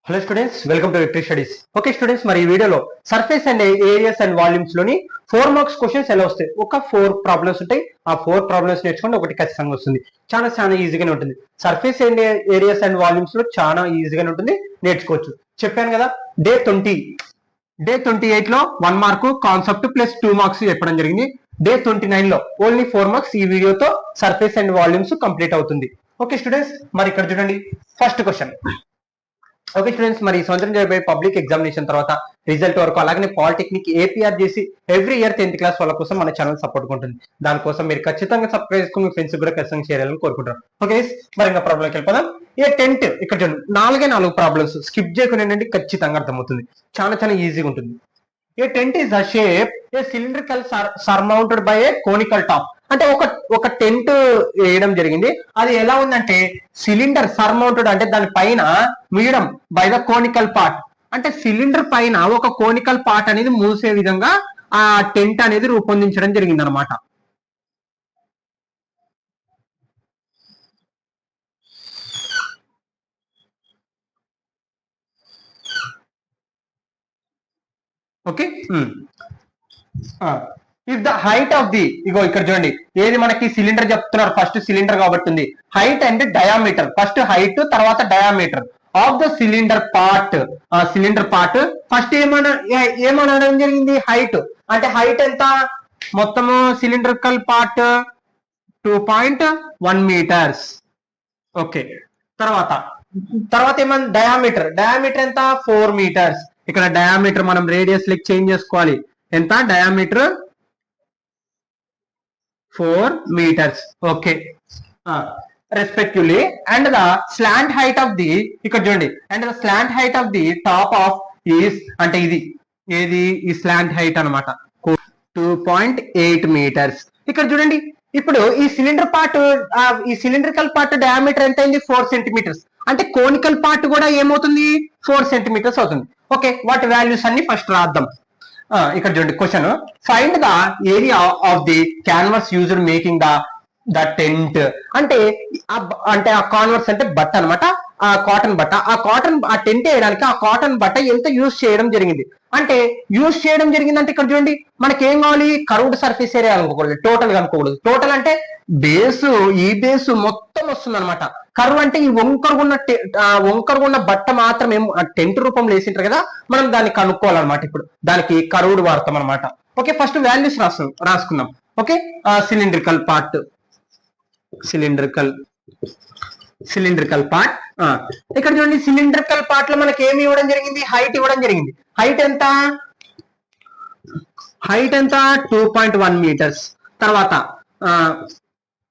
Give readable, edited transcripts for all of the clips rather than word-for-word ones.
Hello students, welcome to victory studies. Okay students, మరి ఈ వీడియోలో surface and areas and volumes లోని 4 marks questions ఎలా వస్తాయి, ఒక 4 ప్రాబ్లమ్స్ ఉంటాయి. ఆ 4 ప్రాబ్లమ్స్ నేర్చుకోండి, ఒకటి ఖచ్చితంగా వస్తుంది. చాలా ఈజీగానే ఉంటుంది. Surface and areas and volumes లో చాలా ఈజీగానే ఉంటుంది, నేర్చుకోవచ్చు. చెప్పాను కదా, డే 28 లో 1 మార్కు కాన్సెప్ట్ ప్లస్ 2 మార్క్స్ చెప్పడం జరిగింది. డే 29 లో ఓన్లీ 4 మార్క్స్ ఈ వీడియోతో సర్ఫేస్ అండ్ వాల్యూమ్స్ కంప్లీట్ అవుతుంది. ఓకే స్టూడెంట్స్, మరి ఇక్కడ చూడండి ఫస్ట్ క్వశ్చన్. ఓకే స్టూడెంట్స్, మరి ఈ సంవత్సరం జరిగే పబ్లిక్ ఎగ్జామినేషన్ తర్వాత రిజల్ట్ వరకు అలాగే పాలిటెక్నిక్ ఏపీఆర్ చేసి ఎవ్రీ ఇయర్ 10th క్లాస్ వాళ్ళ కోసం మన ఛానల్ సపోర్ట్ ఉంటుంది. దానికోసం మీరు ఖచ్చితంగా సబ్స్క్రైబ్ చేసుకుని మీ ఫ్రెండ్స్ కూడా ఖచ్చితంగా షేర్ చేయాలని కోరుకుంటారు. ఓకే, మరి ఇంకా ప్రాబ్లంకి వెళ్ళిపోదాం. ఏ 10th ఇక్కడ చూడండి, 4 ప్రాబ్లమ్స్ స్కిప్ చేయకుండా ఖచ్చితంగా అర్థమవుతుంది. చాలా ఈజీగా ఉంటుంది. A tent is a shape, a cylindrical surmounted by a conical top. అంటే ఒక టెంట్ వేయడం జరిగింది. అది ఎలా ఉందంటే సిలిండర్ సర్మౌంటెడ్, అంటే దాని పైన మీయడం బై ద కోనికల్ పార్ట్. అంటే సిలిండర్ పైన ఒక కోనికల్ పార్ట్ అనేది మూసే విధంగా ఆ టెంట్ అనేది రూపొందించడం జరిగింది అనమాట. Okay, if the height of the, ఇగో ఇక్కడ చూడండి, ఏది మనకి సిలిండర్ చెప్తున్నారు, ఫస్ట్ సిలిండర్ కాబట్టి ఉంది. Height and diameter, first height తర్వాత diameter of the cylinder part first ఏమనడం జరిగింది, హైట్. అంటే హైట్ ఎంత, మొత్తము సిలిండ్రికల్ పార్ట్ 2.1 మీటర్స్. ఓకే, తర్వాత ఏమన్నా డయామీటర్ ఎంత, 4 మీటర్స్. ఇక్కడ డయామీటర్ మనం రేడియస్ లెక్క చేంజ్ చేసుకోవాలి. ఎంత diameter, 4 meters. Okay, respectively. And the slant height of the, ఇక్కడ చూడండి, and the slant height of the top of is, అంటే ఇది ఏది ఈ స్లాంట్ హైట్ అనమాట, 2.8 meters. ఇక్కడ చూడండి, ఇప్పుడు ఈ సిలిండర్ పార్ట్, ఈ సిలిండ్రికల్ పార్ట్ డయామీటర్ ఎంత అయింది, 4 centimeters. అంటే కోనికల్ పార్ట్ కూడా ఏమవుతుంది, 4 centimeters అవుతుంది. ఓకే, వాటి వాల్యూస్ అన్ని ఫస్ట్ రాద్దాం. ఇక్కడ చూడండి question, find the area of the canvas used making the tent. అంటే ఆ కాన్వర్స్ అంటే బట్ట అనమాట, ఆ కాటన్ బట్ట. ఆ టెంట్ వేయడానికి ఆ కాటన్ బట్ట ఎంత యూజ్ చేయడం జరిగింది. అంటే ఇక్కడ చూడండి, మనకి ఏం కావాలి, కర్వ్డ్ సర్ఫేస్ ఏరియా అనుకోకూడదు, టోటల్ గా అనుకోకూడదు. టోటల్ అంటే ఈ బేస్ మొత్తం వస్తుంది అనమాట. కర్వ్ అంటే ఈ వంకరుగున్న బట్ట మాత్రం టెంట్ రూపంలో వేసింటారు కదా, మనం దాన్ని కనుక్కోవాలన్నమాట. ఇప్పుడు దానికి కర్వ్డ్ వాడతాం అనమాట. ఓకే, ఫస్ట్ వాల్యూస్ రాసుకుందాం. ఓకే, సిలిండ్రికల్ పార్ట్ ఇక్కడ చూడండి, సిలిండ్రికల్ పార్ట్ లో మనకి ఏమి ఇవ్వడం జరిగింది, హైట్ ఇవ్వడం జరిగింది. హైట్ ఎంత 2.1 meters. తర్వాత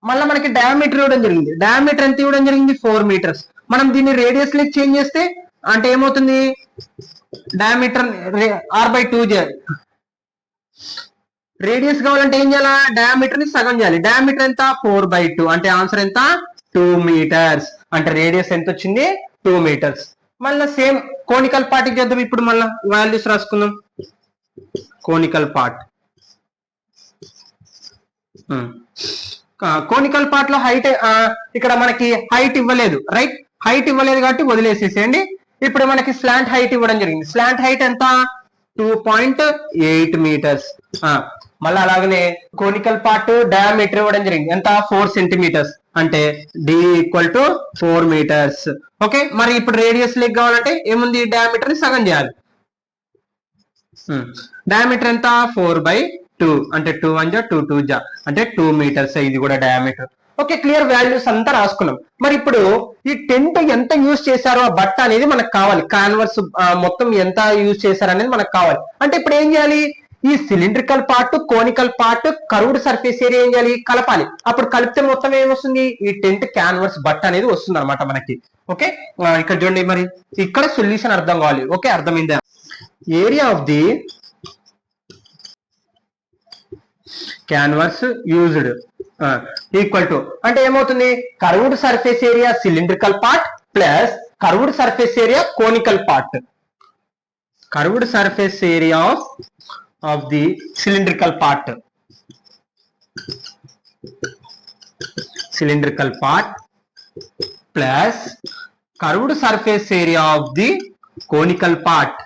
మళ్ళీ మనకి డయామీటర్ ఇవ్వడం జరిగింది. డయామీటర్ ఎంత ఇవ్వడం జరిగింది, 4 meters. మనం దీన్ని రేడియస్ లెక్క చేంజ్ చేస్తే అంటే ఏమవుతుంది, డయామీటర్ r/2 చేయాలి. రేడియస్ కావాలంటే ఏం చేయాలా, డయామీటర్ ని సగం చేయాలి. డయామీటర్ ఎంత, 4/2. అంటే ఆన్సర్ ఎంత, 2 meters. అంటే రేడియస్ ఎంత వచ్చింది, 2 meters. మళ్ళీ సేమ్ కోనికల్ పార్ట్ చేద్దాం. ఇప్పుడు మళ్ళీ వాల్యూస్ రాసుకుందాం. కోనికల్ పార్ట్ లో హైట్, ఇక్కడ మనకి హైట్ ఇవ్వలేదు, రైట్? హైట్ ఇవ్వలేదు కాబట్టి వదిలేసేసేయండి. ఇప్పుడు మనకి స్లాంట్ హైట్ ఇవ్వడం జరిగింది. స్లాంట్ హైట్ ఎంత, 2.8 meters. మళ్ళీ అలాగనే కోనికల్ పార్ట్ డయామీటర్ ఇవ్వడం జరిగింది, ఎంత, 4 centimeters. అంటే D = 4 meters. ఓకే, మరి ఇప్పుడు రేడియస్ లెక్క కావాలంటే ఏముంది, డయామీటర్ ని సగం చేయాలి. డయామీటర్ ఎంత, 4/2. అంటే 2 1 2 2 అంటే 2 meters. ఇది కూడా డయామీటర్. Okay, clear. వాల్యూస్ అంతా రాసుకున్నాం. మరి ఇప్పుడు ఈ టెంట్ ఎంత యూజ్ చేశారో ఆ బట్ట అనేది మనకు కావాలి. కాన్వర్స్ మొత్తం ఎంత యూజ్ చేశారు అనేది మనకు కావాలి. అంటే ఇప్పుడు ఏం చేయాలి, ఈ cylindrical part, conical part, curved surface area ఏం చేయాలి, కలపాలి. అప్పుడు కలిపితే మొత్తం ఏమొస్తుంది, ఈ టెంట్ క్యాన్వర్స్ బట్ట అనేది వస్తుంది అనమాట మనకి. ఓకే, ఇక్కడ చూడండి, మరి ఇక్కడ సొల్యూషన్ అర్థం కావాలి. ఓకే, అర్థమైందా? Area of the canvas used equal to, అంటే ఏమవుతుంది, curved surface area cylindrical part plus curved surface area conical part. Curved surface area of the cylindrical part plus curved surface area of the conical part.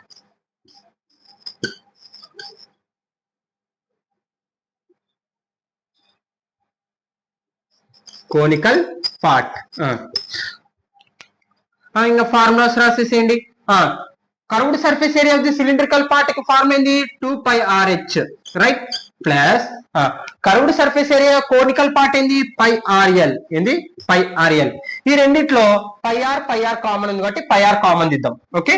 Conical part. ఇంకా formulas రాసేసేయండి. కర్వ్డ్ surface area of the cylindrical పార్ట్ కి form ఏంది 2πRh, right, plus curved surface area conical part ఏంది πRL, ఏంది πRL. ఈ రెండిట్లో πr కామన్ ఉంది కాబట్టి πr కామన్ దిద్దాం. ఓకే,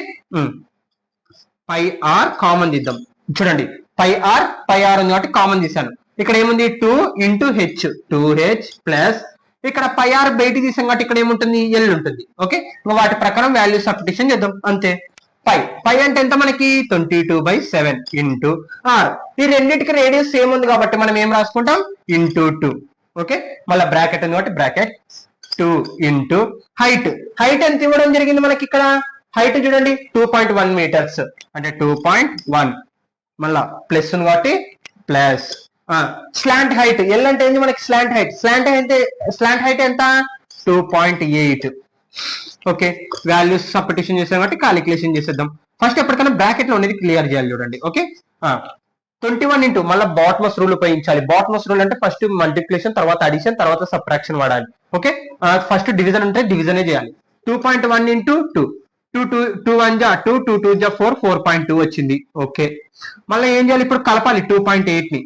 πr కామన్ దిద్దాం. చూడండి πr ఉంది కాబట్టి కామన్ తీసాను. ఇక్కడ ఏముంది 2 into h, 2h ప్లస్ ఇక్కడ πr బయటికి తీసాం కాబట్టి ఇక్కడ ఏముంటుంది ఎల్ ఉంటుంది. ఓకే, వాటి ప్రకారం వాల్యూ సబ్స్టిట్యూషన్ చేద్దాం అంతే. పై అంటే ఎంత మనకి 22/7 ఇంటూ ఆర్. ఈ రెండింటికి రేడియస్ సేమ్ ఉంది కాబట్టి మనం ఏం రాసుకుంటాం ఇంటూ 2. ఓకే, మళ్ళీ బ్రాకెట్ ఉంది కాబట్టి బ్రాకెట్ 2 ఇంటూ హైట్. హైట్ ఎంత ఇవ్వడం జరిగింది మనకి ఇక్కడ? హైట్ చూడండి 2.1 మీటర్స్ అంటే 2.1, మళ్ళా ప్లస్ ఉంది కాబట్టి ప్లస్. స్లాంట్ హైట్ ఎల్ అంటే ఏంది మనకి స్లాంట్ హైట్. స్లాంట్ హైట్ ఎంత 2.8. ఓకే, వాల్యూస్ సబ్స్టిట్యూషన్ చేసాం కాబట్టి కాలిక్యులేషన్ చేసేద్దాం. ఫస్ట్ ఎప్పటికైనా బ్రాకెట్ లో అనేది క్లియర్ చేయాలి. చూడండి, ఓకే, 21 ఇంటూ మళ్ళీ బాట్మస్ రూల్ ఉపయోగించాలి. బాట్మస్ రూల్ అంటే ఫస్ట్ మల్టిప్లికేషన్, తర్వాత అడిషన్, తర్వాత సబ్ట్రాక్షన్ వాడాలి. ఓకే, ఫస్ట్ డివిజన్ అంటే డివిజనే చేయాలి. 2.1 ఇంటూ 2, 2 1 జా 2, 2 2 జా 4, 4.2 వచ్చింది. ఓకే, మళ్ళీ ఏం చేయాలి ఇప్పుడు కలపాలి 2.8 ని.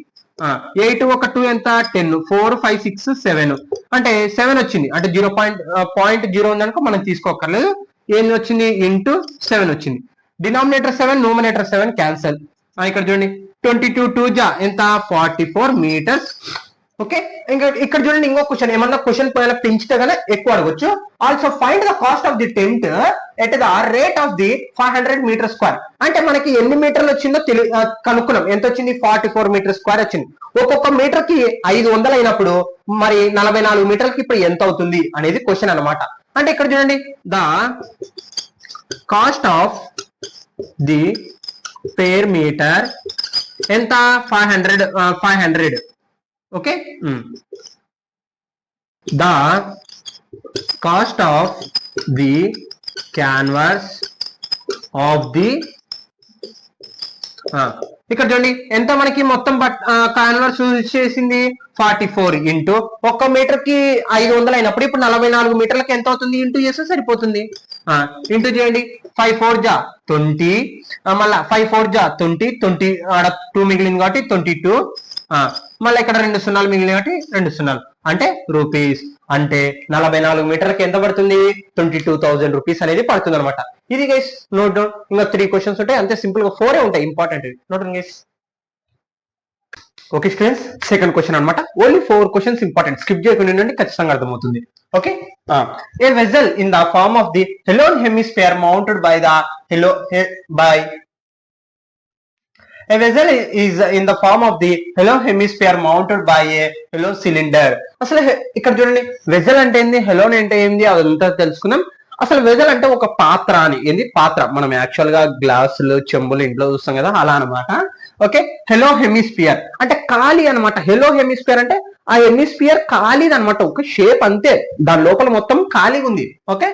8 ఒక 2 ఎంత 10, 4 5 6 7 అంటే 7 వచ్చింది. అంటే 0.0 ఉందనుకో మనం తీసుకోకర్లేదు. ఏం వచ్చింది ఇంటూ 7 వచ్చింది. Denominator 7, numerator 7 cancel. ఇక్కడ చూడండి 22 2 జా ఎంత 44 మీటర్స్. ఓకే, ఇంకా ఇక్కడ చూడండి ఇంకో క్వశ్చన్. ఏమన్నా క్వశ్చన్ పెంచితే కదా ఎక్కువ అడగొచ్చు. Also find the cost of the tent at the rate of the 500 metre square. అంటే మనకి ఎన్ని మీటర్లు వచ్చిందో కనుక్కున్నాం. ఎంత వచ్చింది 44 మీటర్ స్క్వేర్ వచ్చింది. ఒక్కొక్క మీటర్ కి 500 అయినప్పుడు మరి 44 మీటర్లకి ఇప్పుడు ఎంత అవుతుంది అనేది క్వశ్చన్ అన్నమాట. అంటే ఇక్కడ చూడండి the cost of the per metre ఎంత 500. Okay, the cost of the canvas of the. ఇక్కడ చూడండి ఎంత మనకి మొత్తం క్యాన్వాస్ చేసింది 44 ఇంటూ ఒక్క మీటర్ కి 500 అయినప్పుడు ఇప్పుడు 44 మీటర్లకి ఎంత అవుతుంది ఇంటూ చేస్తే సరిపోతుంది. ఇంటూ చేయండి 5 4 జా 20, మళ్ళా 5 4 జా 20 ఆడ 2 మిగిలింది కాబట్టి 22, మళ్ళీ ఇక్కడ 2 సున్నాలు మిగిలిన కాబట్టి 2 సున్నాలు అంటే రూపీస్. అంటే 44 మీటర్లకి ఎంత పడుతుంది 22,000 రూపీస్ అనేది పడుతుంది అనమాట. ఇది గైస్ నోట్ డౌన్. ఇంకా 3 క్వశ్చన్స్ ఉంటాయి అంతే, సింపుల్ గా 4 ఉంటాయి important. Note down guys. Okay students, second question అనమాట. ఓన్లీ 4 క్వశ్చన్స్ ఇంపార్టెంట్, స్కిప్ చేయకుండా ఉండండి, ఖచ్చితంగా అర్థమవుతుంది. Okay, a vessel in the form of the hollow hemisphere mounted by the A vessel is in the form of the hollow hemisphere mounted by a hollow cylinder. అసలు ఇక్కడ చూడండి vessel అంటే ఏంది, హెలోన్ అంటే ఏంది అదంతా తెలుసుకుందాం. అసలు వెజల్ అంటే ఒక పాత్ర అని. ఏంది పాత్ర? మనం యాక్చువల్ గా గ్లాసులు చెంబులు ఇంట్లో చూస్తాం కదా, అలా అనమాట. ఓకే, హెలో హెమిస్ఫియర్ అంటే ఖాళీ అనమాట. హెలో హెమిస్ఫియర్ అంటే ఆ హెమిస్ఫియర్ ఖాళీది అనమాట, ఒక షేప్ అంతే, దాని లోపల మొత్తం ఖాళీగా ఉంది. Okay,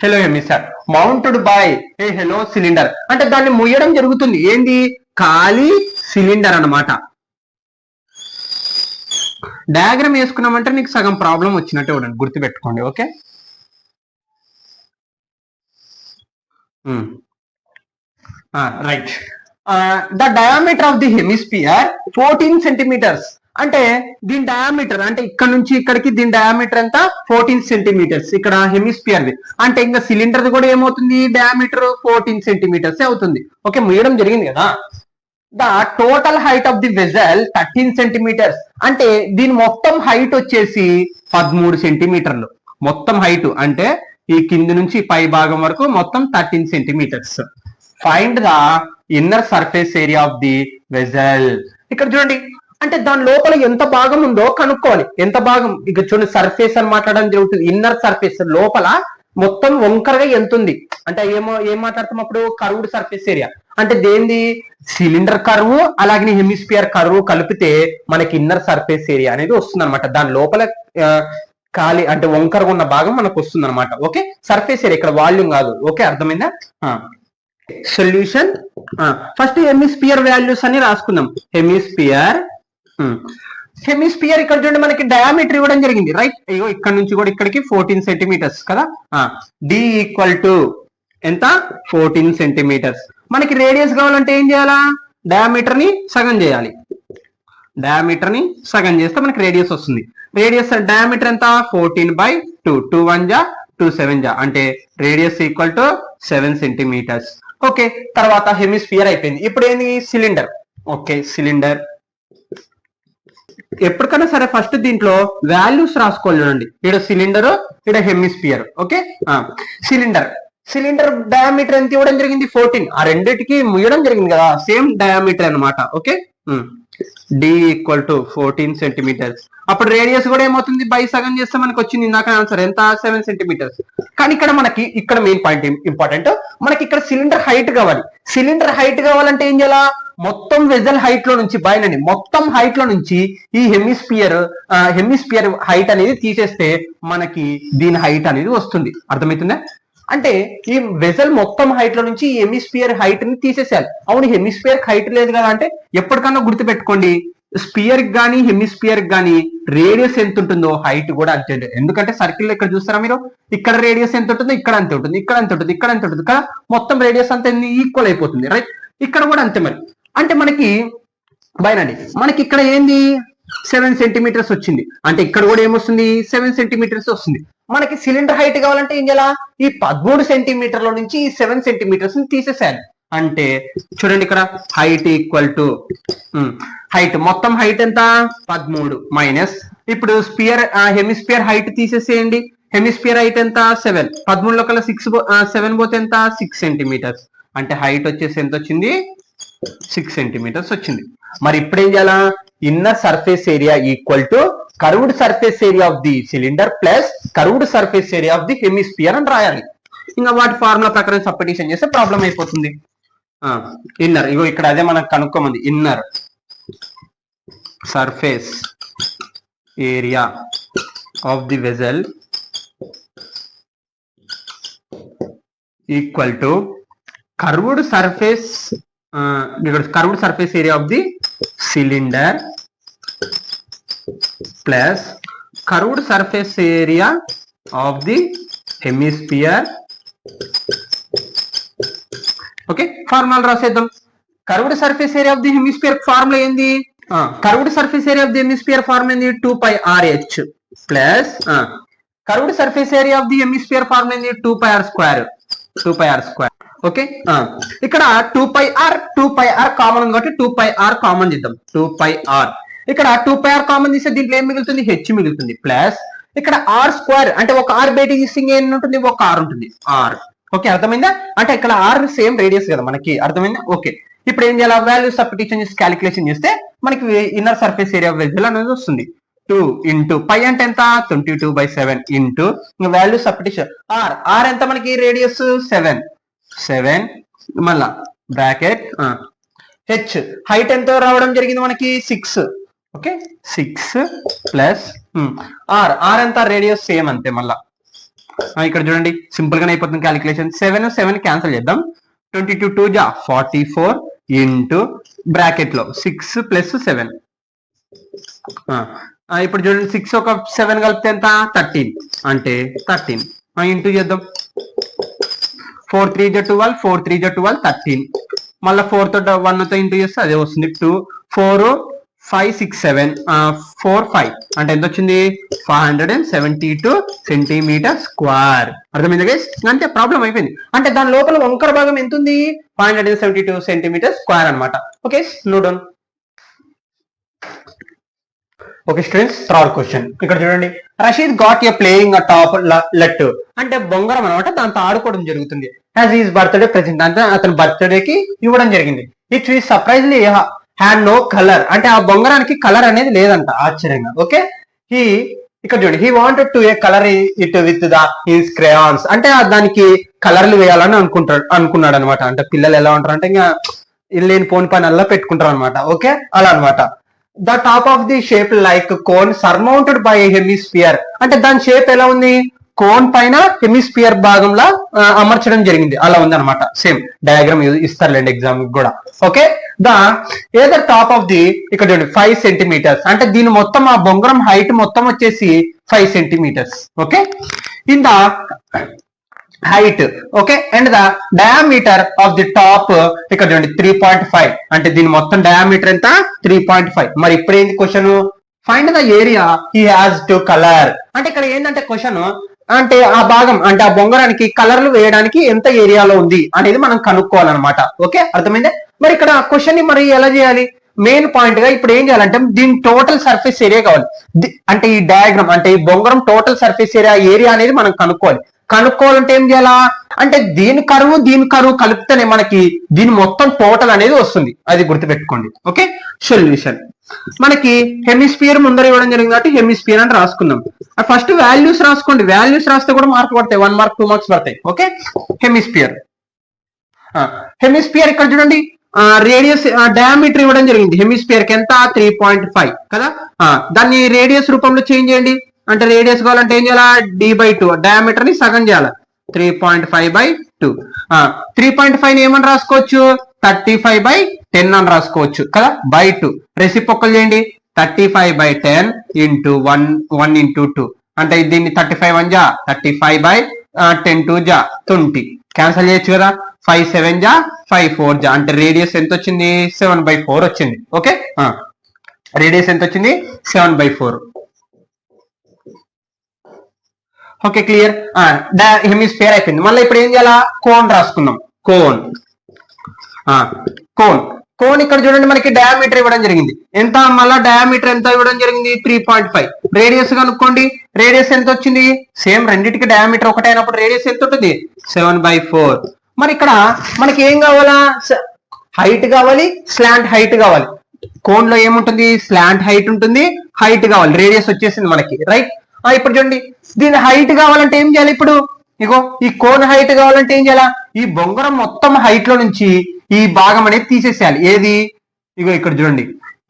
hello hemisphere mounted by A hello cylinder అంటే దాన్ని ముయ్యడం జరుగుతుంది. ఏంది ఖాళీ సిలిండర్ అన్నమాట. డయాగ్రామ్ వేసుకున్నామంటే నీకు సగం ప్రాబ్లం వచ్చినట్టే ఉండండి, గుర్తుపెట్టుకోండి. Okay, right. The diameter of the hemisphere 14 centimetres. అంటే దీని డయామీటర్ అంటే ఇక్కడ నుంచి ఇక్కడికి దీని డయామీటర్ ఎంత 14 సెంటీమీటర్స్. ఇక్కడ హెమిస్ఫియర్ ది అంటే ఇంకా సిలిండర్ కూడా ఏమవుతుంది డయామీటర్ 14 సెంటీమీటర్స్ అవుతుంది. ఓకే, ముయ్యడం జరిగింది కదా. The total height of the vessel 13 centimetres. అంటే దీని మొత్తం హైట్ వచ్చేసి 13 సెంటీమీటర్లు. మొత్తం హైట్ అంటే ఈ కింది నుంచి పై భాగం వరకు మొత్తం 13 centimetres. Find the inner surface area of the vessel. ఇక్కడ చూడండి అంటే దాని లోపల ఎంత భాగం ఉందో కనుక్కోవాలి. ఎంత భాగం ఇక చూడండి సర్ఫేస్ అని మాట్లాడడం జరుగుతుంది. ఇన్నర్ సర్ఫేస్ లోపల మొత్తం వంకరగా ఎంత ఉంది అంటే ఏం మాట్లాడతాం అప్పుడు కర్వ్డ్ సర్ఫేస్ ఏరియా అంటే దేనిది సిలిండర్ కర్వ్ అలాగే హెమిస్ఫియర్ కర్వ్ కలిపితే మనకి ఇన్నర్ సర్ఫేస్ ఏరియా అనేది వస్తుంది అనమాట. దాని లోపల ఖాళీ అంటే వంకరగా ఉన్న భాగం మనకు వస్తుంది అనమాట. ఓకే, సర్ఫేస్ ఏరియా ఇక్కడ వాల్యూమ్ కాదు. ఓకే, అర్థమైందా? సొల్యూషన్ ఫస్ట్ హెమిస్పియర్ వాల్యూస్ అని రాసుకుందాం. హెమిస్పియర్ ఇక్కడ చూడండి మనకి డయామీటర్ ఇవ్వడం జరిగింది, రైట్? ఇగో ఇక్కడ నుంచి కూడా ఇక్కడికి 14 సెంటీమీటర్స్ కదా. డి ఈక్వల్ టు ఎంత? 14 సెంటీమీటర్స్. మనకి రేడియస్ కావాలంటే ఏం చేయాలా? డయామీటర్ ని సగం చేయాలి. డయామీటర్ ని సగం చేస్తే మనకి రేడియస్ వస్తుంది. రేడియస్ డయామీటర్ ఎంత? 14/2. 2 1 జా 2 7 జా అంటే radius equal to 7 centimetres. Okay, తర్వాత హెమిస్ఫియర్ అయిపోయింది. ఇప్పుడు ఏంది? సిలిండర్. ఓకే, సిలిండర్ ఎప్పటికైనా సరే ఫస్ట్ దీంట్లో వాల్యూస్ రాసుకోవాలి. చూడండి, ఇక్కడ సిలిండర్, ఇక్కడ హెమిస్ఫియర్. ఓకే, సిలిండర్ డయామీటర్ ఎంత ఇవ్వడం జరిగింది? 14. ఆ రెండిటికి ముయ్యడం జరిగింది కదా, సేమ్ డయామీటర్ అనమాట. Okay, D equal to 14 centimetres. అప్పుడు రేడియస్ కూడా ఏమవుతుంది? బై సగం చేస్తే మనకి వచ్చింది ఇందాక ఆన్సర్ ఎంత? 7 సెంటీమీటర్స్. కానీ ఇక్కడ మెయిన్ పాయింట్ ఇంపార్టెంట్, మనకి ఇక్కడ సిలిండర్ హైట్ కావాలి. సిలిండర్ హైట్ కావాలంటే ఏం చేయాలా? మొత్తం వెజల్ హైట్ లో నుంచి బయనండి, మొత్తం హైట్ లో నుంచి ఈ హెమిస్పియర్ హైట్ అనేది తీసేస్తే మనకి దీని హైట్ అనేది వస్తుంది. అర్థమవుతుందా? అంటే ఈ వెజల్ మొత్తం హైట్ లో నుంచి ఈ హెమిస్పియర్ హైట్ ని తీసేసేయాలి. అవును, హెమిస్పియర్ హైట్ లేదు కదా అంటే ఎప్పటికన్నా గుర్తుపెట్టుకోండి, స్పియర్ గానీ హెమిస్పియర్ గానీ రేడియస్ ఎంత ఉంటుందో హైట్ కూడా అంతే ఉంటుంది. ఎందుకంటే సర్కిల్ ఇక్కడ చూస్తారా మీరు, ఇక్కడ రేడియస్ ఎంత ఉంటుందో ఇక్కడ అంతే ఉంటుంది, ఇక్కడ అంతే ఉంటుంది, ఇక్కడ అంతే ఉంటుంది కదా, మొత్తం రేడియస్ అంతా ఈక్వల్ అయిపోతుంది, రైట్? ఇక్కడ కూడా అంతే. మరి అంటే మనకి బయనండి, మనకి ఇక్కడ ఏంది? 7 సెంటీమీటర్స్ వచ్చింది. అంటే ఇక్కడ కూడా ఏమొస్తుంది? 7 సెంటీమీటర్స్ వస్తుంది. మనకి సిలిండర్ హైట్ కావాలంటే ఏం చేయాలా? ఈ 13 సెంటీమీటర్ల నుంచి ఈ 7 సెంటీమీటర్స్ ని తీసేసాను. అంటే చూడండి, ఇక్కడ హైట్ ఈక్వల్ టు హైట్, మొత్తం హైట్ ఎంత? 13 మైనస్ ఇప్పుడు హెమిస్పియర్ హైట్ తీసేసేయండి. హెమిస్పియర్ హైట్ ఎంత? 7. 13 లో కల్లా 7 పోతే ఎంత? 6 సెంటీమీటర్స్. అంటే హైట్ వచ్చేసి ఎంత వచ్చింది? 6 సెంటీమీటర్స్ వచ్చింది. మరి ఇప్పుడు ఏం చేయాలా? Inner surface area equal to curved surface area of the cylinder plus curved surface area of the hemisphere అని రాయాలి. ఇంకా వాటి ఫార్ములా ప్రకారం సబ్స్టిట్యూషన్ చేస్తే ప్రాబ్లం అయిపోతుంది. ఇన్నర్, ఇగో ఇక్కడ అదే మనకు కనుక్కోమంది, inner surface area of the vessel equal to curved surface curved surface area of the cylinder plus curved surface area of the hemisphere. Okay, formula రాసేద్దాం. Curved surface area of the hemisphere formula ఏంది? Curved surface area of the hemisphere formula ఏంది? 2πRh plus curved surface area of the hemisphere formula ఏంది? 2πr². Okay, ఇక్కడ 2πr common కాబట్టి 2πr common చేద్దాం. 2πr ఇక్కడ 2πr common తీస్తే దీంట్లో ఏం మిగులుతుంది? హెచ్ మిగులుతుంది. ప్లస్ ఇక్కడ r² అంటే ఒక r బయటికి తీస్తే ఏం ఉంటుంది? ఒక r ఉంటుంది, r. ఓకే, అర్థమైందా? అంటే ఇక్కడ r సేమ్ రేడియస్ కదా మనకి, అర్థమైందా? ఓకే, ఇప్పుడు ఏం చేయాలి? వాల్యూ సబ్స్టిట్యూషన్ చేసి క్యాలిక్యులేషన్ చేస్తే మనకి ఇన్నర్ సర్ఫేస్ ఏరియా వెజల్ అనేది వస్తుంది. 2 ఇంటూ పై అంటే ఎంత? 22/7 ఇంటూ వాల్యూ సబ్స్టిట్యూషన్ r ఎంత మనకి? రేడియస్ 7 మళ్ళా బ్రాకెట్ హెచ్ హైట్ ఎంత రావడం జరిగింది మనకి? 6. ఓకే, 6 ప్లస్ r ఎంత? రేడియస్ సేమ్ అంతే. మళ్ళా ఇక్కడ చూడండి, సింపుల్ గానే అయిపోతుంది క్యాలిక్యులేషన్. 7 క్యాన్సిల్ చేద్దాం. 22 2 జా 44 ఇంటూ బ్రాకెట్ లో 6 ప్లస్ 7. ఇప్పుడు చూడండి, 6 ఒక 7 కలిపితే ఎంత? 13 అంటే 13 ఇంటూ చేద్దాం. 4 3 జా 12, 4 3 జా 12, 13. మళ్ళీ 4 తో 1 తో ఇంటూ చేస్తే అదే వస్తుంది. 2 4 5 6 7 4 5 అంటే ఎంత వచ్చింది? 572 సెంటీమీటర్ స్క్వేర్. అర్థమైంది గైస్? అంతే, ప్రాబ్లం అయిపోయింది. అంటే దాని లోపల వంకర భాగం ఎంత ఉంది? 572 సెంటీమీటర్ స్క్వేర్ అనమాట. Okay, note down. Okay students, third question ఇక్కడ చూడండి. Rashid got a playing a top లెట్ అంటే బొంగరం అనమాట, దాంతో ఆడుకోవడం జరుగుతుంది. యాజ్ ఈజ్ బర్త్డే ప్రెసెంట్ అంటే అతని బర్త్డే కి ఇవ్వడం జరిగింది. It is surprisingly had no colour అంటే ఆ బొంగరానికి కలర్ అనేది లేదంట, ఆశ్చర్యంగా. ఓకే, ఇక్కడ చూడండి, he wanted to A colour it with the his crayons అంటే దానికి కలర్లు వేయాలని అనుకున్నాడు అనమాట. అంటే పిల్లలు ఎలా ఉంటారు అంటే ఇంకా లేని పోని పని అలా పెట్టుకుంటారు అనమాట. ఓకే, అలా అనమాట. The top of the shape like cone surmounted by hemisphere, అంటే దాని షేప్ ఎలా ఉంది, కోన్ పైన హెమిస్ఫియర్ భాగంలో అమర్చడం జరిగింది, అలా ఉంది అనమాట. సేమ్ డయాగ్రామ్ ఇస్తారులేండి ఎగ్జామ్ కూడా. Okay, the either top of the ఇక్కడ చూడండి 5 సెంటీమీటర్స్, అంటే దీని మొత్తం ఆ బొంగరం హైట్ మొత్తం వచ్చేసి 5 centimetres. Okay, in the height, okay, and the diameter of the top ఇక్కడ చూడండి 3.5, అంటే దీని మొత్తం డయామీటర్ ఎంత 3.5. మరి ఇప్పుడు ఏంటి question, find the area he has to colour, అంటే ఇక్కడ ఏంటంటే క్వశ్చన్ అంటే ఆ భాగం అంటే ఆ బొంగరానికి కలర్లు వేయడానికి ఎంత ఏరియాలో ఉంది అనేది మనం కనుక్కోవాలన్నమాట. ఓకే, అర్థమైందే. మరి ఇక్కడ క్వశ్చన్ ని మరి ఎలా చేయాలి, మెయిన్ పాయింట్ గా ఇప్పుడు ఏం చేయాలంటే దీని టోటల్ సర్ఫేస్ ఏరియా కావాలి. అంటే ఈ డయాగ్రామ్ అంటే ఈ బొంగరం టోటల్ సర్ఫేస్ ఏరియా అనేది మనం కనుక్కోవాలి. కనుక్కోవాలంటే ఏం చేయాలా, అంటే దీని కరువు కలిపితేనే మనకి దీని మొత్తం టోటల్ అనేది వస్తుంది, అది గుర్తుపెట్టుకోండి. ఓకే, సొల్యూషన్ మనకి హెమిస్ఫియర్ ముందర ఇవ్వడం జరిగింది కాబట్టి హెమిస్ఫియర్ అని రాసుకుందాం. ఫస్ట్ వాల్యూస్ రాసుకోండి, వాల్యూస్ రాస్తే కూడా మార్క్ పడతాయి, 1 మార్క్ 2 మార్క్స్ పడతాయి. ఓకే, హెమిస్ఫియర్ ఇక్కడ చూడండి రేడియస్ డయామీటర్ ఇవ్వడం జరిగింది, హెమిస్ఫియర్ కి ఎంత 3.5 కదా. దాన్ని రేడియస్ రూపంలో చేంజ్ చేయండి, అంటే రేడియస్ కావాలంటే ఏం చేయాలా, d/2, డయామీటర్ ని సగం చేయాలి, 3.5/2. 3.5 ఏమని రాసుకోవచ్చు, 35/10 అని రాసుకోవచ్చు కదా, by2. రెసిప్రోకల్ చేయండి, 35/10 ఇంటూ 1 ఇంటూ 2, అంటే దీన్ని 35 1 జా 35/10 2 జా 20, క్యాన్సిల్ చేయొచ్చు కదా. 5 7 జా 5 4 జా, అంటే రేడియస్ ఎంత వచ్చింది 7/4 వచ్చింది. ఓకే, రేడియస్ ఎంత వచ్చింది 7/4. Okay, clear. హెమిస్ఫియర్ అయిపోయింది. మళ్ళీ ఇప్పుడు ఏం చేయాలా, కోన్ రాసుకుందాం. కోన్ ఇక్కడ చూడండి మనకి డయామీటర్ ఇవ్వడం జరిగింది ఎంత, మళ్ళీ డయామీటర్ ఎంత ఇవ్వడం జరిగింది 3.5. రేడియస్ కనుక్కోండి, రేడియస్ ఎంత వచ్చింది, సేమ్ రెండింటికి డయామీటర్ ఒకటే అయినప్పుడు రేడియస్ ఎంత ఉంటుంది 7/4. మరి ఇక్కడ మనకి ఏం కావాలా, హైట్ కావాలి, స్లాంట్ హైట్ కావాలి. కోన్ లో ఏముంటుంది, స్లాంట్ హైట్ ఉంటుంది, హైట్ కావాలి, రేడియస్ వచ్చేసింది మనకి, రైట్. ఇప్పుడు చూడండి దీని హైట్ కావాలంటే ఏం చేయాలి, ఇప్పుడు ఇగో ఈ కోన్ హైట్ కావాలంటే ఏం చేయాలా, ఈ బొంగరం మొత్తం హైట్ లో నుంచి ఈ భాగం అనేది తీసేసేయాలి. ఏది, ఇగో ఇక్కడ చూడండి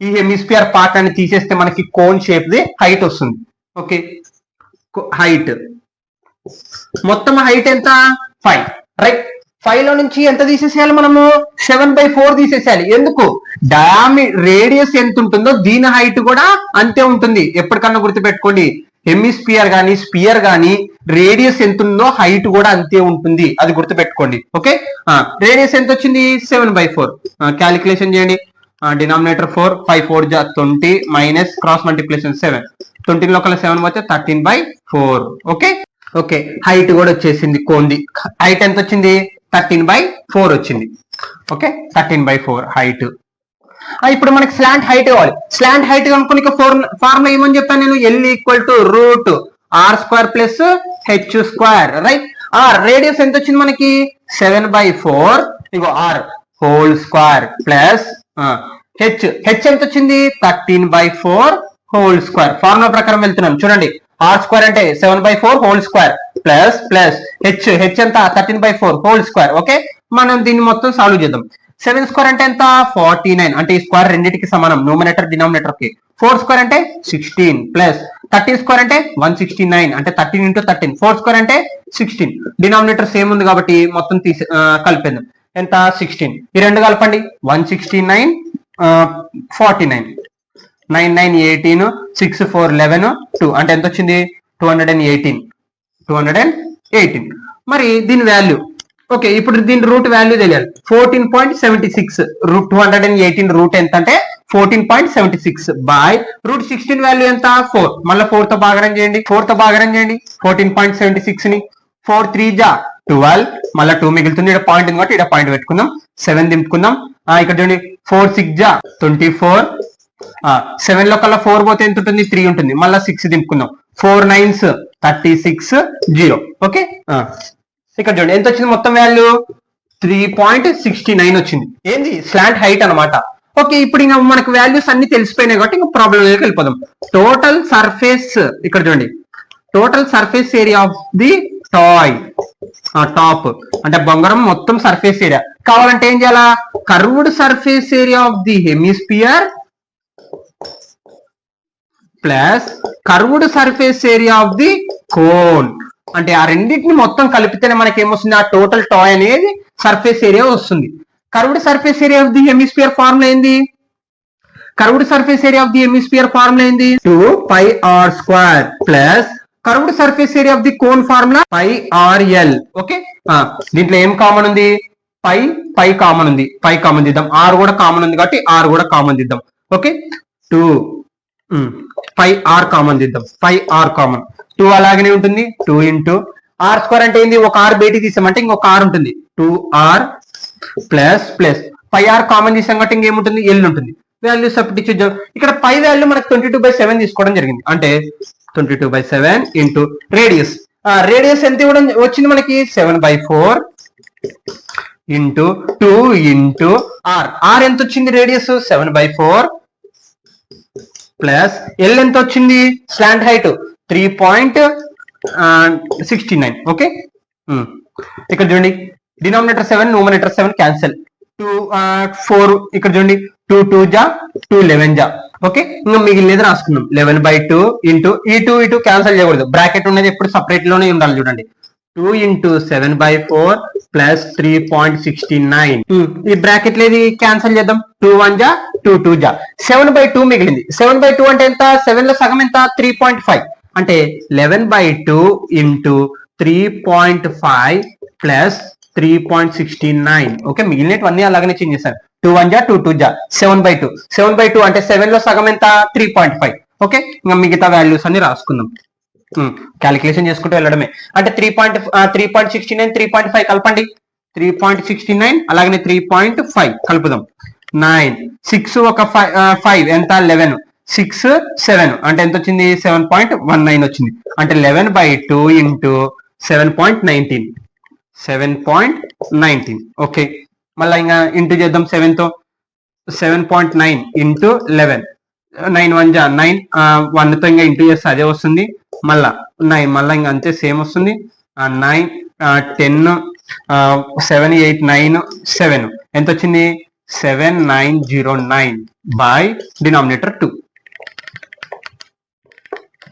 ఈ హెమిస్ఫియర్ పార్ట్ అని తీసేస్తే మనకి కోన్ షేప్ ది హైట్ వస్తుంది. ఓకే, హైట్ మొత్తం హైట్ ఎంత 5, రైట్. 5 లో నుంచి ఎంత తీసేసేయాలి మనము, 7/4 తీసేసేయాలి. ఎందుకు, రేడియస్ ఎంత ఉంటుందో దీని హైట్ కూడా అంతే ఉంటుంది. ఎప్పటికన్నా గుర్తుపెట్టుకోండి, హెమిస్ఫియర్ గానీ స్పియర్ గానీ రేడియస్ ఎంత ఉందో హైట్ కూడా అంతే ఉంటుంది, అది గుర్తుపెట్టుకోండి. ఓకే, రేడియస్ ఎంత వచ్చింది 7/4. క్యాలిక్యులేషన్ చేయండి, డినామినేటర్ 4, 5 4 జా 20 మైనస్ క్రాస్ మల్టిప్లికేషన్ 7, 20 లోకల 7 పోతే 13/4. ఓకే, ఓకే, హైట్ కూడా వచ్చేసింది కోన్ది. హైట్ ఎంత వచ్చింది 13/4 వచ్చింది. Okay, 13/4 height. ఇప్పుడు మనకి స్లాంట్ హైట్ కావాలి. స్లాంట్ హైట్ కనుక్కొని ఫార్ములా ఏమని చెప్పాను నేను, L = √r² + h², right. Radius ఎంత వచ్చింది మనకి 7/4, ఇగో r హోల్² ప్లస్ హెచ్ ఎంత వచ్చింది 13/4 ఫార్ములా ప్రకారం వెళ్తున్నాం చూడండి. r² అంటే 7/4 ప్లస్ హెచ్ ఎంత 13/4 ఓకే, మనం దీన్ని మొత్తం సాల్వ్ చేద్దాం. 7² అంటే ఎంత 49, అంటే ఈ స్క్వేర్ రెండింటికి సమానం, న్యూమరేటర్ డినామినేటర్ కి. 4² అంటే 16 ప్లస్ 13² అంటే 169, అంటే 13 × 13, 4² అంటే 16. డినామినేటర్ సేమ్ ఉంది కాబట్టి మొత్తం కలిపేద్దాం. ఎంత 16, ఈ రెండు కలపండి 169 49, 9 9 18, 6 4 11, 2 అంటే ఎంత వచ్చింది 218. మరి దీని వాల్యూ ఓకే, ఇప్పుడు దీని రూట్ వాల్యూ తెలియాలి. 14.76 218 రూట్ ఎంత అంటే 14.76 బై √16 వాల్యూ ఎంత 4. మళ్ళీ 4 తో భాగరం చేయండి, 14.76 ని 4 3 జా 12, మళ్ళీ 2 మిగులుతుంది. ఇక్కడ పాయింట్ ఉంది కాబట్టి ఇక్కడ పాయింట్ పెట్టుకుందాం, 7 దింపుకుందాం. ఇక్కడ చూడండి 4 6 జా 24, 7 లో కల్లా 4 పోతే ఎంత ఉంటుంది 3 ఉంటుంది, మళ్ళీ 6 దింపుకుందాం. 4 9s 36 0. ఓకే, ఇక్కడ చూడండి ఎంత వచ్చింది మొత్తం వాల్యూ 3.69 వచ్చింది. ఏంది స్లాంట్ హైట్ అనమాట. ఓకే, ఇప్పుడు ఇంకా మనకు వాల్యూస్ అన్ని తెలిసిపోయినాయి కాబట్టి ఇంకా ప్రాబ్లం వెళ్ళిపోదాం. టోటల్ సర్ఫేస్ ఇక్కడ చూడండి, total surface area of the top అంటే బొంగరం మొత్తం సర్ఫేస్ ఏరియా కావాలంటే ఏం చేయాలా, curved surface area of the hemisphere plus curved surface area of the cone. అంటే ఆ రెండింటిని మొత్తం కలిపితేనే మనకి ఏమొస్తుంది, ఆ టోటల్ టాయ్ అనేది సర్ఫేస్ ఏరియా వస్తుంది. Curved surface area of the hemisphere formula ఏంది? Curved surface area of the hemisphere formula ఏంది? 2πr² plus curved surface area of the cone formula πrl. Okay, దీంట్లో ఏం కామన్ ఉంది? పై కామన్ ఉంది, pi common దిద్దాం. r కూడా common ఉంది కాబట్టి r కూడా కామన్ దిద్దాం. ఓకే, 2 πr కామన్ దిద్దాం. πr కామన్ 2 అలాగనే ఉంటుంది. 2 ఇంటూ r² అంటే ఏంది? ఒక r బయటికి తీసామంటే ఇంకొక r ఉంటుంది. 2r plus plus πr common తీసాం కాబట్టి ఇంకేముంటుంది? l ఉంటుంది. వాల్యూ సబ్స్టిట్యూట్ చూద్దాం. ఇక్కడ పై వాల్యూ మనకు 22/7 తీసుకోవడం జరిగింది. అంటే 22/7 ఇంటూ రేడియస్. రేడియస్ ఎంత ఇవ్వడం వచ్చింది మనకి? 7/4 ఇంటూ 2 ఇంటూ r ఎంత వచ్చింది? రేడియస్ 7/4 ప్లస్ ఎల్ ఎంత వచ్చింది? Slant height 3.69. ఓకే, ఇక్కడ చూడండి డినామినేటర్ 7 న్యూమరేటర్ 7 క్యాన్సిల్. 2 4 ఇక్కడ చూడండి 2 2 జా 2 11 జా. ఓకే, ఇంకా మిగిలినది రాసుకుందాం. 11/2 ఇంటూ ఈ 2 క్యాన్సిల్ చేయకూడదు, బ్రాకెట్ ఉన్నది ఎప్పుడు సపరేట్ లోనే ఉండాలి. చూడండి 2 ఇంటూ 7/4 ప్లస్ 3.69. ఈ బ్రాకెట్ లేది క్యాన్సిల్ చేద్దాం. 2 1 జా 2 2 జా 7/2 మిగిలింది. 7/2 అంటే ఎంత? 7 లో సగం ఎంత? 3.5. అంటే 11/2 ఇంటూ 3.5 ప్లస్ 3.69. ఓకే, మిగిలినవన్నీ అలాగనే చేంజ్ చేశారు. 2 1 జా 2 2 జా 7/2. 7/2 అంటే 7 లో సగం ఎంత? 3.5. ఓకే, ఇంకా మిగతా వాల్యూస్ అన్ని రాసుకుందాం. క్యాలిక్యులేషన్ చేసుకుంటూ వెళ్ళడమే. అంటే 3.69 3.5 కలపండి. 3.69 అలాగనే 3.5 కలుపుదాం. 9 6 ఒక 5 ఎంత? 11 6 7 అంటే ఎంత వచ్చింది? 7.19 వచ్చింది. అంటే 11/2 ఇంటూ 7.19. 7.19. ఓకే, మళ్ళీ ఇంకా ఇంటూ చేద్దాం 7 తో. 7.9 ఇంటూ 11. 9 1 జా 9 1 తో ఇంకా ఇంటూ చేస్తే అదే వస్తుంది. మళ్ళా 9 మళ్ళీ ఇంకా అంతే సేమ్ వస్తుంది. 9 10 7 8 9 7 ఎంత వచ్చింది? 7909 బై డినామినేటర్ 2.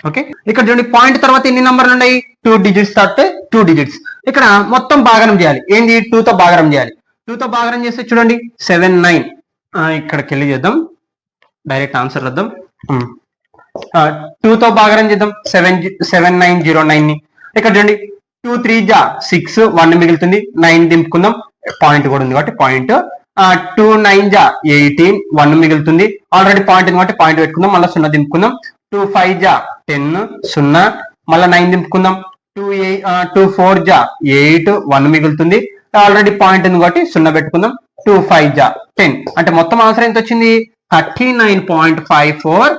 ఓకే, ఇక్కడ చూడండి పాయింట్ తర్వాత ఎన్ని నంబర్లు ఉన్నాయి? 2 డిజిట్స్ తర్వాత 2 డిజిట్స్. ఇక్కడ మొత్తం భాగనం చేయాలి. ఏంది? 2 తో భాగనం చేయాలి. 2 తో భాగనం చేస్తే చూడండి 7 9. ఇక్కడికి వెళ్ళి చేద్దాం, డైరెక్ట్ ఆన్సర్ వద్దాం. 2 తో భాగనం చేద్దాం 7909 ని. ఇక్కడ చూడండి 2 3 జా 6 1 మిగులుతుంది. 9 దింపుకుందాం, పాయింట్ కూడా ఉంది కాబట్టి పాయింట్. 2 9 జా 18 1 మిగులుతుంది. ఆల్రెడీ పాయింట్ ఉంది కాబట్టి పాయింట్ పెట్టుకుందాం. మళ్ళీ 0 దింపుకుందాం. 2 5 జా 10 0 మళ్ళీ 9 దింపుకుందాం. 2 4 జా 8 1 మిగులుతుంది. ఆల్రెడీ పాయింట్ ఉంది కాబట్టి 0 పెట్టుకుందాం. 2 5 జా 10 అంటే మొత్తం ఆన్సర్ ఎంత వచ్చింది? 39.54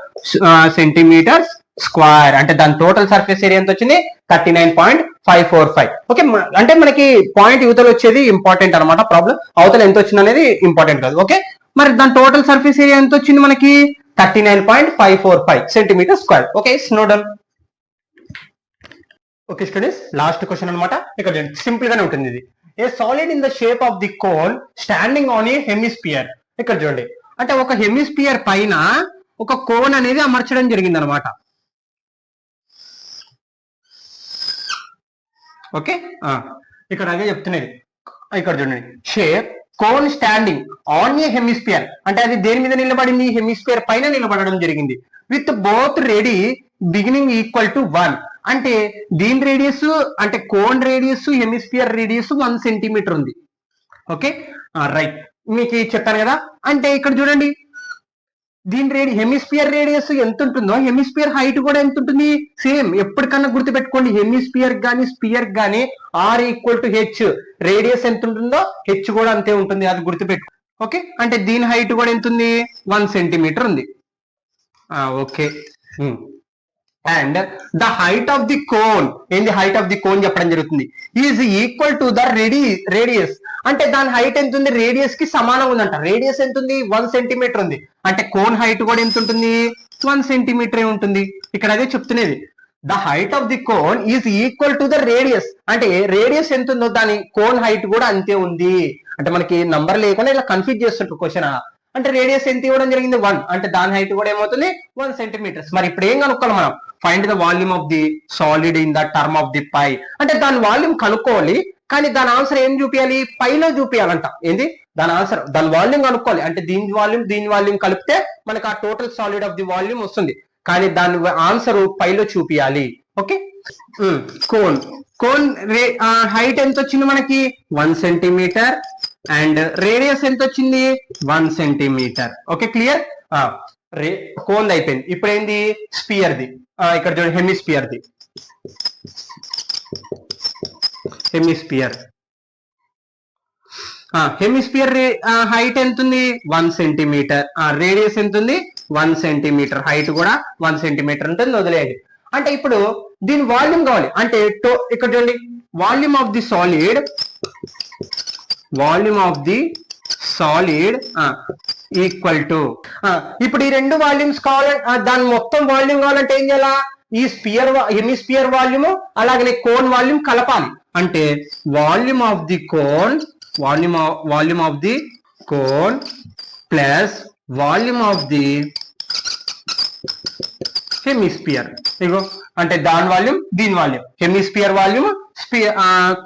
సెంటీమీటర్స్ స్క్వేర్. అంటే దాని టోటల్ సర్ఫేస్ ఏరియా ఎంత వచ్చింది? 39.545. ఓకే, అంటే మనకి పాయింట్ యువతలు వచ్చేది ఇంపార్టెంట్ అనమాట. ప్రాబ్లం అవతల ఎంత వచ్చింది అనేది ఇంపార్టెంట్ కాదు. ఓకే, మరి దాని టోటల్ సర్ఫేస్ ఏరియా ఎంత వచ్చింది మనకి? 39.545 centimetre square. Okay, note down. Okay students, last question అనమాట. ఇక్కడ సింపుల్ గానే ఉంటుంది ఇది. A solid in the shape of the cone standing on a hemisphere. ఇక్కడ చూడండి, అంటే ఒక హెమిస్పియర్ పైన ఒక కోన్ అనేది అమర్చడం జరిగింది అనమాట. ఓకే, ఇక్కడ అదే చెప్తున్నది. ఇక్కడ చూడండి shape cone standing on a hemisphere అంటే అది దేని మీద నిలబడింది? హెమిస్పియర్ పైన నిలబడడం జరిగింది. With both ready beginning equal to 1. అంటే దీని రేడియస్ అంటే cone radius hemisphere radius 1 centimetre ఉంది. ఓకే, రైట్, మీకు చెప్పాను కదా. అంటే ఇక్కడ చూడండి దీని హెమిస్పియర్ రేడియస్ ఎంత ఉంటుందో హెమిస్పియర్ హైట్ కూడా ఎంత ఉంటుంది? సేమ్. ఎప్పటికన్నా గుర్తుపెట్టుకోండి, హెమిస్పియర్ గానీ స్పియర్ గానీ R equal to H. Radius ఎంత ఉంటుందో H కూడా అంతే ఉంటుంది, అది గుర్తుపెట్టు. ఓకే, అంటే దీని హైట్ కూడా ఎంత ఉంది? 1 సెంటీమీటర్ ఉంది. Okay, and the height of the cone ఏంది? హైట్ ఆఫ్ ది కోన్ చెప్పడం జరుగుతుంది. Is equal to the radius. అంటే దాని హైట్ ఎంత ఉంది? రేడియస్ కి సమానంగా ఉందంట. రేడియస్ ఎంత ఉంది? 1 సెంటీమీటర్ ఉంది. అంటే కోన్ హైట్ కూడా ఎంత ఉంటుంది? 1 సెంటీమీటర్ ఉంటుంది. ఇక్కడ అదే చెప్తున్నది. The height of the cone is equal to the radius. అంటే రేడియస్ ఎంత ఉందో దాని కోన్ హైట్ కూడా అంతే ఉంది. అంటే మనకి నంబర్ లేకుండా ఇలా కన్ఫ్యూజ్ చేస్తుంటారు క్వశ్చన్. అంటే రేడియస్ ఎంత ఇవ్వడం జరిగింది 1, అంటే దాని హైట్ కూడా ఏమవుతుంది 1 సెంటీమీటర్స్. మరి ఇప్పుడు ఏం కనుక్కోవాలి మనం, find the volume of the solid in the term of the pi, అంటే దాని వాల్యూమ్ కనుక్కోవాలి, కానీ దాని ఆన్సర్ ఏం చూపించాలి, పైలో చూపించాలంట. ఏంది దాని ఆన్సర్, దాని వాల్యూమ్ కనుక్కోవాలి, అంటే దీని వాల్యూమ్ కలిపితే మనకు ఆ total solid of the volume వస్తుంది, కానీ దాని ఆన్సర్ పైలో చూపించాలి. ఓకే, కోన్ హైట్ ఎంత వచ్చింది మనకి 1 సెంటీమీటర్ అండ్ రేడియస్ ఎంత వచ్చింది 1 సెంటీమీటర్. Okay clear. కోన్ అయిపోయింది. ఇప్పుడు ఏంది స్పియర్ ది, ఇక్కడ చూడండి హెమిస్పియర్ ది. హెమిస్పియర్ హైట్ ఎంత ఉంది 1 సెంటీమీటర్, రేడియస్ ఎంత ఉంది 1 సెంటీమీటర్, హైట్ కూడా 1 సెంటీమీటర్ ఉంటుంది, వదిలేయండి. అంటే ఇప్పుడు దీని వాల్యూమ్ కావాలి, అంటే ఇక్కడ చూడండి volume of the solid equal to, ఇప్పుడు ఈ రెండు వాల్యూమ్స్ కావాలంటే దాని మొత్తం వాల్యూమ్ కావాలంటే ఏం చేయాలా, ఈ హెమిస్పియర్ వాల్యూమ్ అలాగే కోన్ వాల్యూమ్ కలపాలి. అంటే volume of the cone plus volume of the hemisphere. ఇగో అంటే దాని వాల్యూమ్ దీని volume, hemisphere volume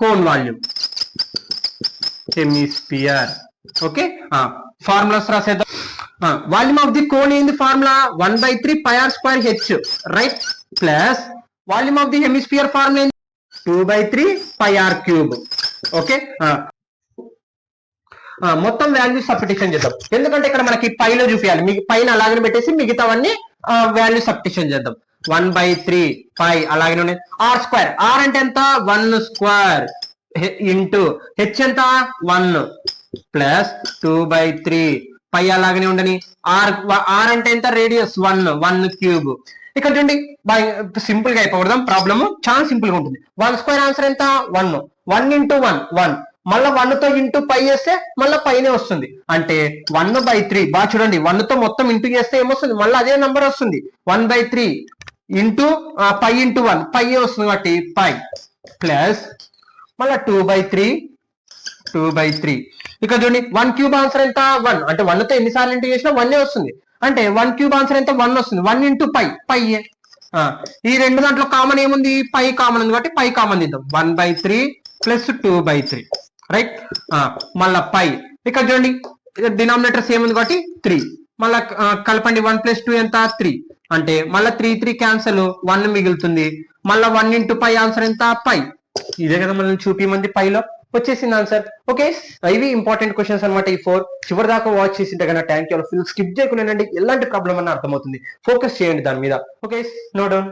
cone volume, hemisphere. Okay, formulas రాసేద్దాం. వాల్యూమ్ ఆఫ్ ది కోన్ ఏంది formula 1/3 πr²h, right, plus volume of the hemisphere formula ఏంది 2/3 πr³. Okay, మొత్తం value substitution చేద్దాం, ఎందుకంటే ఇక్కడ మనకి పైలో చూపించాలి, మీకు పైన అలాగనే పెట్టేసి మిగతావన్నీ వాల్యూ సబ్స్టిట్యూషన్ చేద్దాం. 1/3 π అలాగనే ఉన్నాయి, r², r అంటే ఎంత 1² ఇంటూ h ఎంత 1 ప్లస్ 2/3 π అలాగనే ఉండని, r అంటే ఎంత రేడియస్ 1³ ఇక్కడ చూడండి సింపుల్ గా అయిపోవడం, ప్రాబ్లమ్ చాలా సింపుల్ గా ఉంటుంది. 1² ఆన్సర్ ఎంత 1, 1 ఇంటూ 1 మళ్ళీ 1 తో ఇంటూ పై చేస్తే మళ్ళీ పైనే వస్తుంది, అంటే 1/3. బాగా చూడండి 1 తో మొత్తం ఇంటూ చేస్తే ఏమొస్తుంది, మళ్ళీ అదే నంబర్ వస్తుంది, 1/3 ఇంటూ పై ఇంటూ 1 పై వస్తుంది కాబట్టి పై ప్లస్ మళ్ళీ 2/3 ఇక్కడ చూడండి 1³ ఆన్సర్ ఎంత 1, అంటే 1 తో ఎన్నిసార్లు ఇంటూ చేసినా 1 వస్తుంది, అంటే 1³ ఆన్సర్ ఎంత 1 వస్తుంది, 1 ఇంటూ పై. ఈ రెండు దాంట్లో కామన్ ఏముంది, పై కామన్ ఉంది కాబట్టి పై కామన్ ఇద్దాం, 1/3 ప్లస్ 2/3, రైట్. మళ్ళా పై ఇక్కడ చూడండి డినామినేటర్స్ ఏముంది కాబట్టి 3, మళ్ళా కలపండి 1 + 2 ఎంత 3, అంటే మళ్ళీ 3 క్యాన్సల్ 1 మిగులుతుంది, మళ్ళీ 1 ఇంటూ పై ఆన్సర్ ఎంత పై. ఇదే కదా మనం చూపిమంది పైలో వచ్చేసింది ఆన్సర్. ఓకే, ఇవి ఇంపార్టెంట్ క్వశ్చన్స్ అనమాట. ఈ 4 చివరి దాకా వాచ్ చేసింటే కన్నా థ్యాంక్ యూ. ఫుల్ స్కిప్ చేయకుండా ఎలాంటి ప్రాబ్లం అన్న అర్థమవుతుంది, ఫోకస్ చేయండి దాని మీద. Okay, note down.